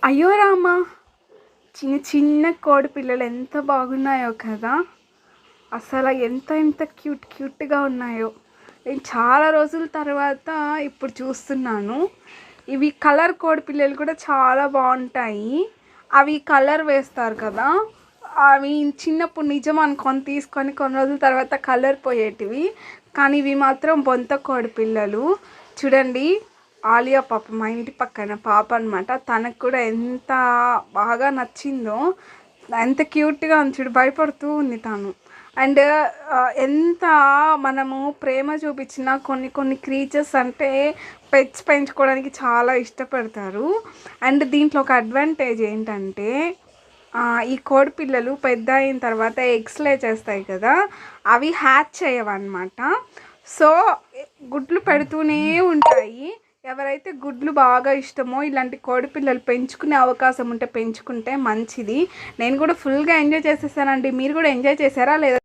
అయ్యో రామా! చిన్న చిన్న కోడి పిల్లలు ఎంత బాగున్నాయో కదా! అసలు ఎంత క్యూట్‌గా ఉన్నాయో. నేను చాలా రోజుల తర్వాత ఇప్పుడు చూస్తున్నాను. ఇవి కలర్ కోడి పిల్లలు కూడా చాలా బావుంటాయి. అవి కలర్ వేస్తారు కదా! అవి చిన్నప్పుడు నిజం అనుకోని తీసుకొని కొన్ని రోజుల తర్వాత కలర్ పోయేటివి. కానీ ఇవి మాత్రం బొంత కోడి పిల్లలు. చూడండి, ఆలియా పాప, మా ఇంటి పక్కన పాప అనమాట. తనకు కూడా ఎంత బాగా నచ్చిందో, ఎంత క్యూట్‌గా ఉంది చూడు, భయపడుతూ ఉంది తను. అండ్ ఎంత మనము ప్రేమ చూపించినా కొన్ని క్రీచర్స్ అంటే పెట్స్ పెంచుకోవడానికి చాలా ఇష్టపడతారు. అండ్ దీంట్లో ఒక అడ్వాంటేజ్ ఏంటంటే, ఈ కోడి పిల్లలు పెద్ద అయిన తర్వాత ఎగ్స్ లే చేస్తాయి కదా, అవి హ్యాచ్ చేయవన్నమాట. సో గుడ్లు పెడుతూనే ఉంటాయి. ఎవరైతే గుడ్లు బాగా ఇష్టమో ఇలాంటి కోడి పిల్లలు పెంచుకునే అవకాశం ఉంటే పెంచుకుంటే మంచిది. నేను కూడా ఫుల్గా ఎంజాయ్ చేసేసానండి. మీరు కూడా ఎంజాయ్ చేశారా లేదా?